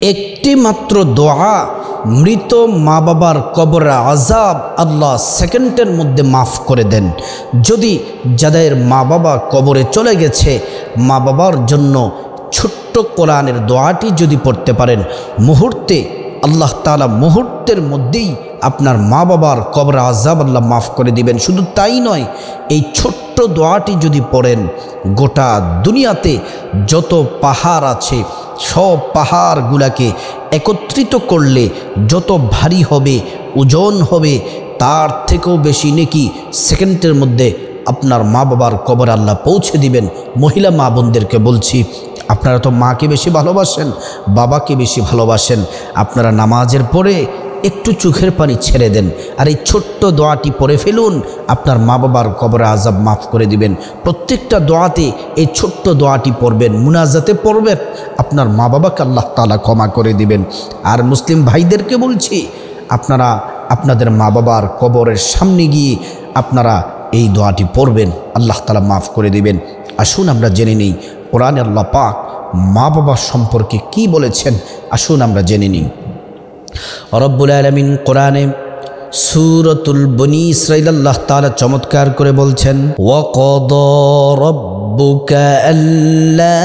একটি মাত্র দোয়া মৃত মা বাবার কবরের আযাব আল্লাহ সেকেন্ডের মধ্যে মাফ করে দেন। যদি যাদের মা বাবা কবরে চলে গেছে, মা বাবার জন্য ছোট্ট কোরআনের দোয়াটি যদি পড়তে পারেন, মুহূর্তে আল্লাহ তাআলা মুহূর্তের মধ্যেই আপনার মা বাবার কবরের আযাব আল্লাহ মাফ করে দিবেন। শুধু তাই নয়, এই ছোট্ট দোয়াটি যদি পড়েন, গোটা দুনিয়াতে যত পাহাড় আছে সব পাহাড়গুলাকে একত্রিত করলে যত ভারী হবে, ওজন হবে, তার থেকেও বেশি নেকি সেকেন্ডের মধ্যে আপনার মা বাবার কবরে আল্লাহ পৌঁছে দিবেন। মহিলা মা বোনদেরকে বলছি, আপনারা তো মাকে বেশি ভালোবাসেন, বাবাকে বেশি ভালোবাসেন, আপনারা নামাজের পরে একটু চোখের পানি ছেড়ে দেন আর এই ছোট্ট দোয়াটি পড়ে ফেলুন, আপনার মা বাবার কবরে আযাব মাফ করে দিবেন। প্রত্যেকটা দোয়াতে এই ছোট্ট দোয়াটি পড়বেন, মুনাজাতে পড়বেন, আপনার মা বাবাকে আল্লাহ তাআলা ক্ষমা করে দিবেন। আর মুসলিম ভাইদেরকে বলছি, আপনারা আপনাদের মা বাবার কবরের সামনে গিয়ে আপনারা এই দোয়াটি পড়বেন, আল্লাহ তাআলা মাফ করে দিবেন। আসুন আমরা জেনে নিই কোরআনে আল্লাহ পাক মা বাবার সম্পর্কে কি বলেছেন, আসুন আমরা জেনে নিই। রব্বুল আলামিন কোরআনে সূরাতুল বনী ইসরাঈল আল্লাহ তাআলা চমৎকার করে বলছেন, ওয়াকাদা রাব্বুকা আল্লা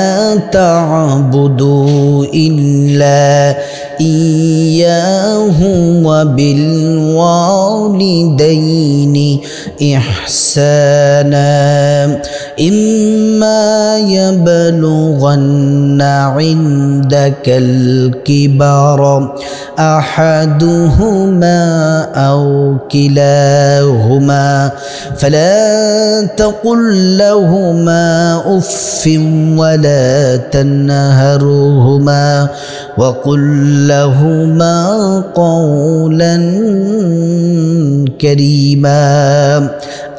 তা'বুদু ইল্লা ইয়াহু ওয়া বিল ওয়ালিদাইনি ইহসানা ইম্মা ইয়াবলুগান্না ইনদাকাল কিবারা আহাদুহুমা আও কিলাহুমা ফালা তাকুল লাহুমা উফফিন ওয়ালা তানহারহুমা ওয়াকুল লাহুমা কওলান কারীমা।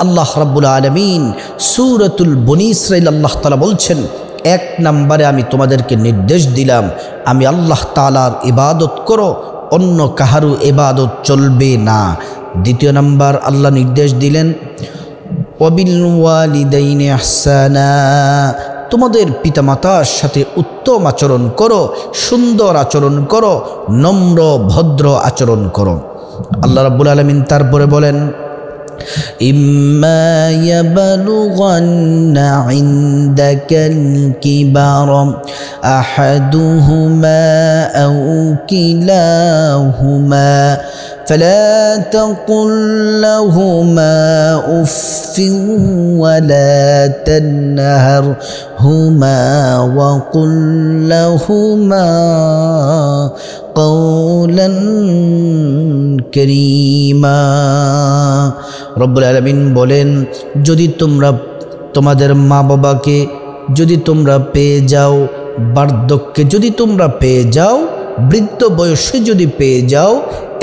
আল্লাহ রাব্বুল আলামিন সূরাতুল বনী ইসরাঈল আল্লাহ তাআলা বলছেন, এক নম্বরে আমি তোমাদেরকে নির্দেশ দিলাম, আমি আল্লাহ তাআলার ইবাদত করো, অন্য কাহারও ইবাদত চলবে না। দ্বিতীয় নম্বর আল্লাহ নির্দেশ দিলেন, ওয়াবিল ওয়ালিদাইনি ইহসানা, তোমাদের পিতামাতার সাথে উত্তম আচরণ করো, সুন্দর আচরণ করো, নম্র ভদ্র আচরণ করো। আল্লাহ রাব্বুল আলামিন তারপরে বলেন, ইম্মা ইয়াবলুগান্না ইনদাকাল কিবারা আহাদুহুমা আও কিলাহুমা ফালা তাকুল লাহুমা উফফিন ওয়ালা তানহারহুমা ওয়াকুল লাহুমা কওলান কারীমা। রব্বুল আলামিন বলেন, যদি তোমরা তোমাদের মা বাবাকে যদি তোমরা পেয়ে যাও, বার্ধক্যে যদি তোমরা পেয়ে যাও, বৃদ্ধ বয়সে যদি পেয়ে যাও,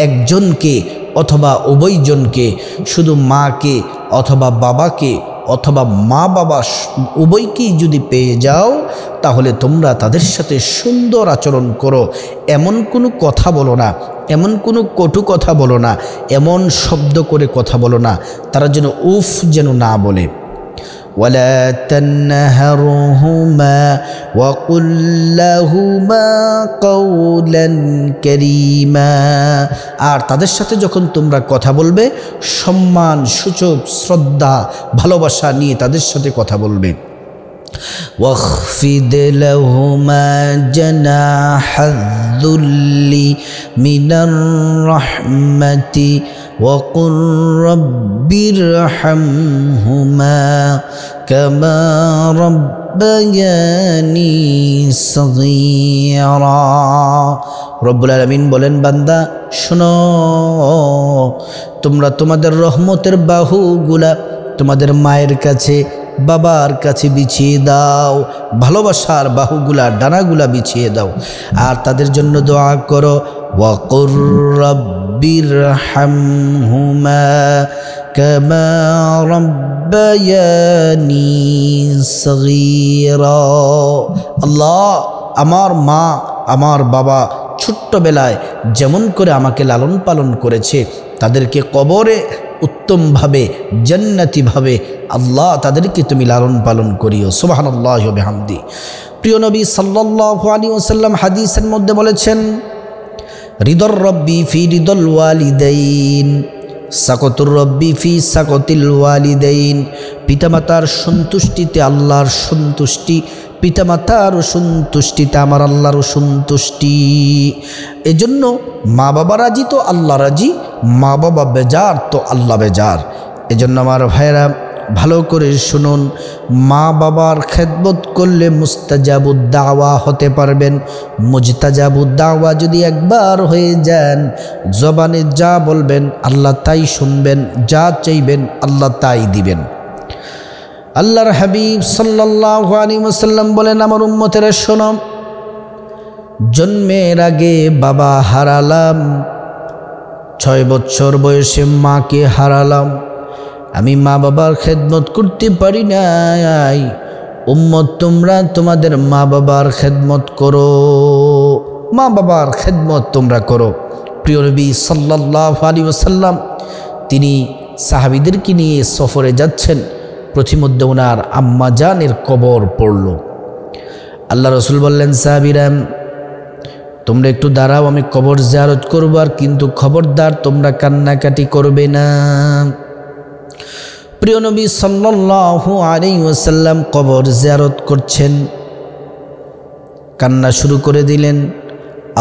একজনকে অথবা উভয়জনকে, শুধু মাকে অথবা বাবাকে অথবা মা বাবা উভয়কেই যদি পেয়ে যাও, তাহলে তোমরা তাদের সাথে সুন্দর আচরণ করো। এমন কোনো কথা বলো না, এমন কোনো কটু কথা বলো না, এমন শব্দ করে কথা বলো না, তারা যেন উফ যেন না বলে। ওয়ালা তানহারহুমা ওয়াকুল লাহুমা কওলান কারীমা, আর তাদের সাথে যখন তোমরা কথা বলবে, সম্মান সূচক শ্রদ্ধা ভালোবাসা নিয়ে তাদের সাথে কথা বলবে। واخفض لهما جناح الذل من الرحمة وقل رب ارحمهما كما ربياني صغيرا। রব্বুল আলামিন বলেন, বান্দা শোনো, তোমরা তোমাদের রহমতের বাহুগুলা তোমাদের মায়ের কাছে বাবার কাছে বিছিয়ে দাও, ভালোবাসার বাহুগুলা ডানাগুলা বিছিয়ে দাও, আর তাদের জন্য দোয়া করো, ওয়াকুর রাব্বিরহামহুমা কামা রাব্বায়ানি সগীরা। আল্লাহ, আমার মা আমার বাবা ছোট্টবেলায় যেমন করে আমাকে লালন পালন করেছে, তাদেরকে কবরে उत्तम-भावे जन्नती भावे अल्लाह तादेरके तुमी लालन पालन करियो। सुबहानाल्लाहि व बिहामदी। প্রিয় নবী সাল্লাল্লাহু আলাইহি ওয়াসাল্লাম হাদিসের মধ্যে বলেছেন, রিদর রব্বি ফি রিদল ওয়ালিদাইন, সাকতুর রব্বি ফি সাকতিল ওয়ালিদাইন। পিতামাতার সন্তুষ্টিতে আল্লাহর সন্তুষ্টি, পিতামাতার সন্তুষ্টিতে আমার আল্লাহর সন্তুষ্টি। এজন্য মা বাবা রাজি তো আল্লাহ রাজি, মা বাবা বেজার তো আল্লাহ বেজার। এজন্য আমার ভাইরা ভালো করে শুনুন, মা বাবার খেদমত করলে মুস্তাজাবুদ দাওয়া হতে পারবেন। মুজতাজাবুদ দাওয়া যদি একবার হয়ে যান, জবানে যা বলবেন আল্লাহ তাই শুনবেন, যা চাইবেন আল্লাহ তাই দিবেন। আল্লাহর হাবিব সাল্লাল্লাহু আলাইহি ওয়াসাল্লাম বলেন, আমার উম্মতেরা শোনো, জন্মের আগে বাবা হারালাম, 6 বছর বয়সে মাকে হারালাম, আমি মা বাবার খেদমত করতে পারি নাই। উম্মত তোমরা তোমাদের মা বাবার খেদমত করো, মা বাবার খেদমত তোমরা করো। প্রিয় নবী সাল্লাল্লাহু আলাইহি ওয়াসাল্লাম তিনি সাহাবীদেরকে নিয়ে সফরে যাচ্ছেন, প্রতিমধ্যে ওনার আম্মা জানের কবর পড়ল। আল্লাহ রসুল বললেন, সাহাবীরা তোমরা একটু দাঁড়াও, আমি কবর জিয়ারত করব, আর কিন্তু খবরদার তোমরা কান্নাকাটি করবে না। প্রিয় নবী সাল্লাল্লাহু আলাইহি ওয়াসাল্লাম কবর জিয়ারত করছেন, কান্না শুরু করে দিলেন।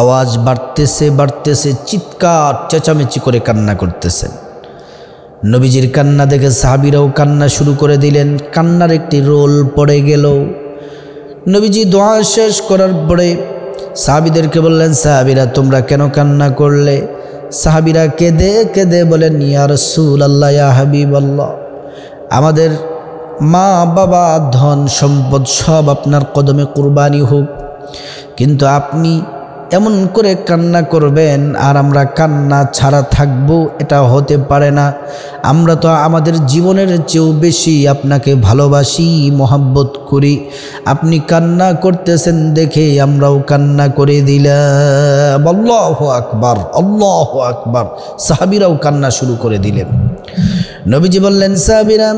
আওয়াজ বাড়তেছে বাড়তেছে, চিৎকার চেঁচামেচি করে কান্না করতেছেন। নবীজির কান্না দেখে সাহাবীরাও কান্না শুরু করে দিলেন। কান্নার একটি রোল পড়ে গেল। নবীজি দোয়া শেষ করার পরে সাহাবীদেরকে বললেন, সাহাবীরা তোমরা কেন কান্না করলে? সাহাবীরা কেঁদে কেঁদে বলেন, ইয়া রাসূলুল্লাহ, ইয়া হাবিবাল্লাহ, আমাদের মা বাবা ধন সম্পদ সব আপনার কদমে কুরবানি হোক, কিন্তু আপনি এমন করে কান্না করবেন আর আমরা কান্না ছাড়া থাকবো, এটা হতে পারে না। আমরা তো আমাদের জীবনের চেয়েও বেশি আপনাকে ভালোবাসি, মহব্বত করি। আপনি কান্না করতেছেন দেখে আমরাও কান্না করে দিলাম। আল্লাহু আকবার, আল্লাহু আকবার। সাহাবীরাও কান্না শুরু করে দিলেন। নবীজি বললেন, সাহাবীরা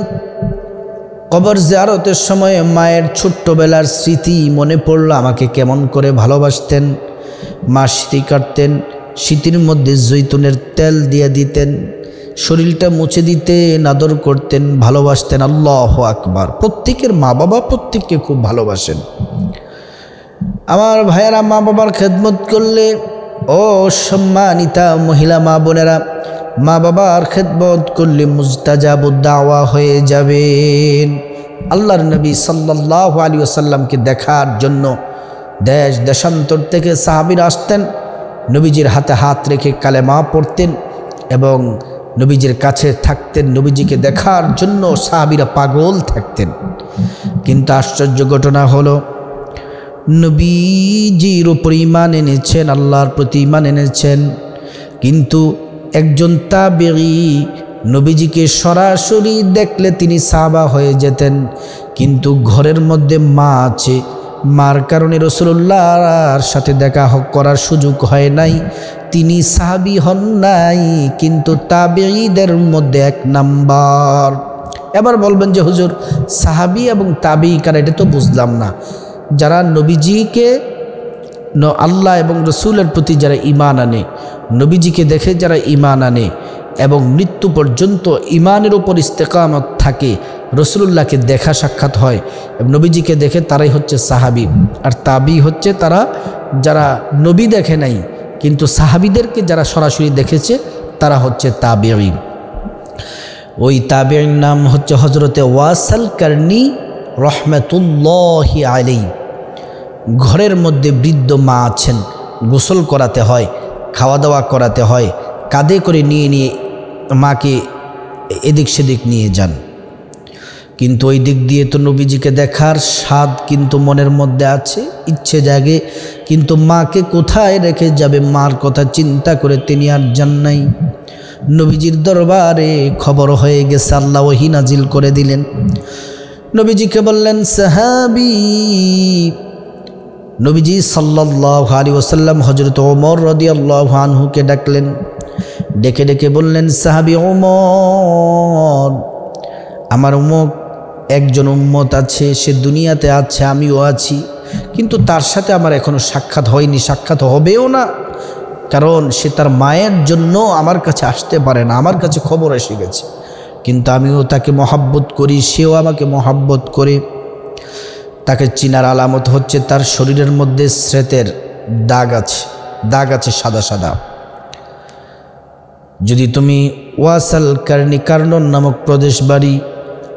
কবর জিয়ারতের সময় মায়ের ছোট্টবেলার স্মৃতি মনে পড়লো, আমাকে কেমন করে ভালোবাসতেন। মা শীতি কাটতেন, শীতির মধ্যে জৈতুনের তেল দিয়ে দিতেন, শরীরটা মুছে দিতেন, আদর করতেন, ভালোবাসতেন। আল্লাহু আকবার। প্রত্যেকের মা বাবা প্রত্যেককে খুব ভালোবাসেন। আমার ভাইয়েরা, মা বাবার খেদমত করলে, ও সম্মানিতা মহিলা মা বোনেরা, মা বাবার খেদমত করলে মুস্তাজাবুদ দাওয়া হয়ে যাবেন। আল্লাহর নবী সাল্লাল্লাহু আলাইহি ওয়াসাল্লামকে দেখার জন্য দেশ দেশান্তর থেকে সাহাবীরা আসতেন, নবীজির হাতে হাত রেখে কালেমা পড়তেন এবং নবীজির কাছে থাকতেন। নবীজিকে দেখার জন্য সাহাবীরা পাগল থাকতেন। কিন্তু আশ্চর্য ঘটনা হলো, নবীজির উপর ঈমান এনেছেন, আল্লাহর প্রতি ঈমান এনেছেন, কিন্তু একজন তাবেঈ নবীজিকে সরাসরি দেখলে তিনি সাহাবা হয়ে যেতেন, কিন্তু ঘরের মধ্যে মা আছে, মার কারণে রাসূলুল্লাহর সাথে দেখা করার সুযোগ হয় নাই, তিনি সাহাবী হন নাই, কিন্তু তাবেঈদের মধ্যে 1 নাম্বার। এবার বলবেন যে হুজুর, সাহাবী এবং তাবেঈ কারা, এটা তো বুঝলাম না। যারা নবীজিকে, আল্লাহ এবং রসুলের প্রতি যারা ঈমান আনে, নবীজিকে দেখে যারা ঈমান আনে এবং মৃত্যু পর্যন্ত ঈমানের উপর ইস্তেকামত থাকে, রসুলুল্লাহকে দেখা সাক্ষাৎ হয় এবং নবীজিকে দেখে, তারাই হচ্ছে সাহাবী। আর তাবি হচ্ছে তারা যারা নবী দেখে নাই কিন্তু সাহাবীদেরকে যারা সরাসরি দেখেছে, তারা হচ্ছে তাবেঈ। ওই তাবেঈর নাম হচ্ছে হযরতে ওয়াসাল কারনী রহমাতুল্লাহি আলাইহি। ঘরের মধ্যে বৃদ্ধ মা আছেন, গোসল করাতে হয়, খাওয়া দাওয়া করাতে হয়, কাঁধে করে নিয়ে নিয়ে মাকে এদিক সেদিক নিয়ে যান। কিন্তু ওই দিক দিয়ে তো নবীজিকে দেখার স্বাদ কিন্তু মনের মধ্যে আছে, ইচ্ছে জাগে, কিন্তু মাকে কোথায় রেখে যাবে, মার কথা চিন্তা করে তিনি আর যান নাই। নবীজির দরবারে খবর হয়ে গেছে, আল্লাহ ওহী নাজিল করে দিলেন। নবীজিকে বললেন, সাহাবী। নবীজি সাল্লাল্লাহু আলাইহি ওয়াসাল্লাম হযরত ওমর রাদিয়াল্লাহু আনহুকে ডাকলেন, ডেকে ডেকে বললেন, সাহাবী ওমর, আমার অমুক একজন উম্মত আছে, সে দুনিয়াতে আছে, আমিও আছি, কিন্তু তার সাথে আমার এখনও সাক্ষাৎ হয়নি, সাক্ষাৎ হবেও না, কারণ সে তার মায়ের জন্য আমার কাছে আসতে পারে না। আমার কাছে খবর এসে গেছে, কিন্তু আমিও তাকে মহাব্বত করি, সেও আমাকে মহাব্বত করে। তাকে চিনার আলামত হচ্ছে তার শরীরের মধ্যে স্রেতের দাগ আছে সাদা সাদা। যদি তুমি ওয়াসাল কারনি কার্নন নামক প্রদেশ বাড়ি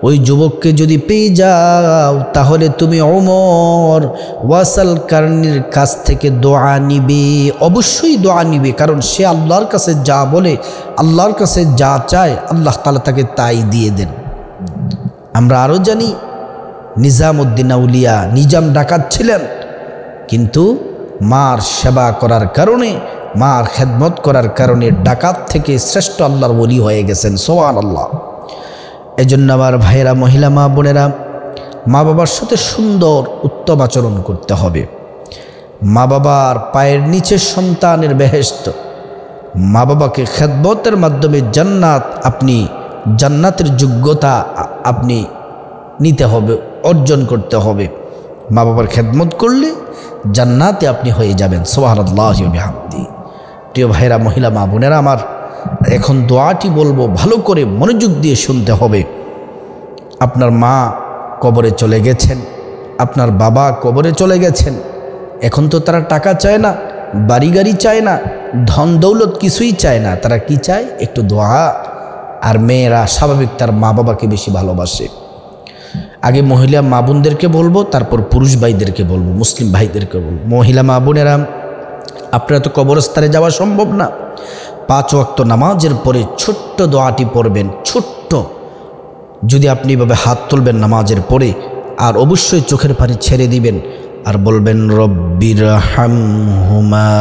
ওই যুবককে যদি পেয়ে যাও, তাহলে তুমি ওমর ওয়াসাল কারনির কাছ থেকে দোয়া নিবে, অবশ্যই দোয়া নিবে, কারণ সে আল্লাহর কাছে যা বলে, আল্লাহর কাছে যা চায়, আল্লাহ তাআলা তাকে তাই দিয়ে দেন। আমরা আরও জানি নিজামউদ্দিন আউলিয়া নিজাম ডাকাত ছিলেন, কিন্তু মার সেবা করার কারণে, মার খেদমত করার কারণে ডাকাত থেকে শ্রেষ্ঠ আল্লাহর ওলি হয়ে গেছেন। সুবহানাল্লাহ। এজন্য আমার ভাইয়েরা, মহিলা মা বোনেরা, মা বাবার সাথে সুন্দর উত্তম আচরণ করতে হবে। মা বাবার পায়ের নিচে সন্তানের বেহেশত। মা বাবাকে খেদমতের মাধ্যমে জান্নাতের যোগ্যতা আপনি নিতে হবে, অর্জন করতে হবে। মা বাবার খেদমত করলে জান্নাতে আপনি হয়ে যাবেন। সুবহানাল্লাহি ওয়া বিহামদিহি। প্রিয় ভাইরা, মহিলা মা বোনেরা আমার, এখন দোয়াটি বলবো, ভালো করে মনোযোগ দিয়ে শুনতে হবে। আপনার মা কবরে চলে গেছেন, আপনার বাবা কবরে চলে গেছেন, এখন তো তারা টাকা চায় না, বাড়ি গাড়ি চায় না, ধন দৌলত কিছুই চায় না, তারা কি চায়? একটু দোয়া। আর মেয়েরা স্বাভাবিক তার মা বাবাকে বেশি ভালোবাসে। আগে মহিলা মা বোনদেরকে বলবো, তারপর পুরুষ ভাইদেরকে বলবো, মুসলিম ভাইদেরকে বলবো। মহিলা মা বোনেরা, আপনারা তো কবরস্থানে যাওয়া সম্ভব না, 5 ওয়াক্ত নামাজের পরে ছোট্ট দোয়াটি পড়বেন, ছোট্ট। যদি আপনি এভাবে হাত তুলবেন নামাজের পরে, আর অবশ্যই চোখের পানি ছেড়ে দিবেন, আর বলবেন রব্বির হামহুমা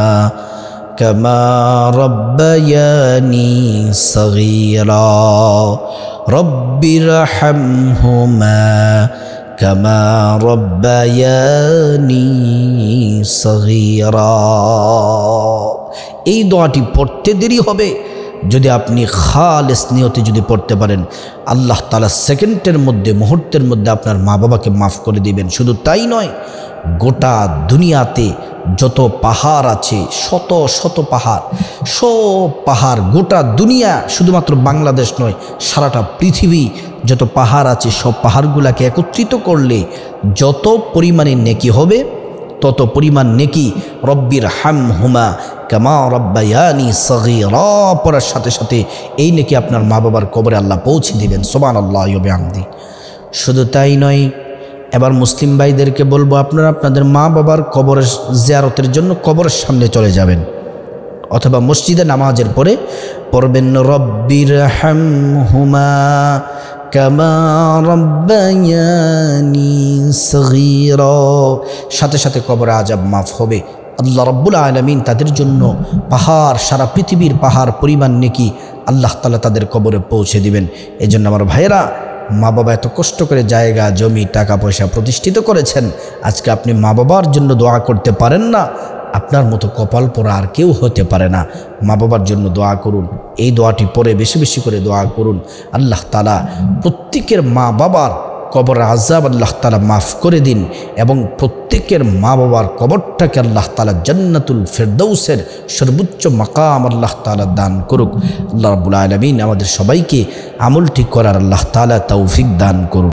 কামা রব্বায়ানি সগীরা, রব্বির হামহুমা কামা রব্বায়ানি সগীরা। এই দোয়াটি পড়তে দেরি হবে, যদি আপনি খালেস নিয়তে যদি পড়তে পারেন, আল্লাহ তাআলা সেকেন্ডের মধ্যে, মুহূর্তের মধ্যে আপনার মা বাবাকে মাফ করে দিবেন। শুধু তাই নয়, গোটা দুনিয়াতে যত পাহাড় আছে, শত শত পাহাড়, সব পাহাড়, গোটা দুনিয়া, শুধুমাত্র বাংলাদেশ নয়, সারাটা পৃথিবী যত পাহাড় আছে, সব পাহাড়গুলাকে একত্রিত করলে যত পরিমাণে নেকি হবে, তত পরিমাণ নেকি রব্বির হামহুমা কামা রব্বায়ানি সগীরা পড়ার সাথে সাথে এই নেকি আপনার মা বাবার কবরে আল্লাহ পৌঁছে দিবেন। সুবহানাল্লাহি ওয়া বিহামদিহি। শুধু তাই নয়, এবার মুসলিম ভাইদেরকে বলবো, আপনারা আপনাদের মা বাবার কবরের জিয়ারতের জন্য কবরের সামনে চলে যাবেন, অথবা মসজিদে নামাজের পরে পড়বেন রব্বির হামহুমা কামা রব্বায়ানি সগীরা। সাথে সাথে কবরে আযাব মাফ হবে। আল্লাহ রাব্বুল আলামিন তাদের জন্য পাহাড়, সারা পৃথিবীর পাহাড় পরিমাণ নেকি আল্লাহ তাআলা তাদের কবরে পৌঁছে দিবেন। এজন্য আমার ভাইয়েরা, মা বাবা এত কষ্ট করে জায়গা জমি টাকা পয়সা প্রতিষ্ঠিত করেছেন, আজকে আপনি মা বাবার জন্য দোয়া করতে পারেন না, আপনার মতো কপাল পোড়া আর কেউ হতে পারে না। মা বাবার জন্য দোয়া করুন, এই দোয়াটি পড়ে বেশি বেশি করে দোয়া করুন। আল্লাহ তাআলা প্রত্যেকের মা বাবার কবর আযাব আল্লাহ তাআলা মাফ করে দিন, এবং প্রত্যেকের মা বাবার কবরটাকে আল্লাহ তাআলা জান্নাতুল ফেরদৌসের সর্বোচ্চ মাকাম আল্লাহ তাআলা দান করুক। আল্লাহ রাব্বুল আলামিন আমাদের সবাইকে আমল ঠিক করার আল্লাহ তাআলা তৌফিক দান করুন।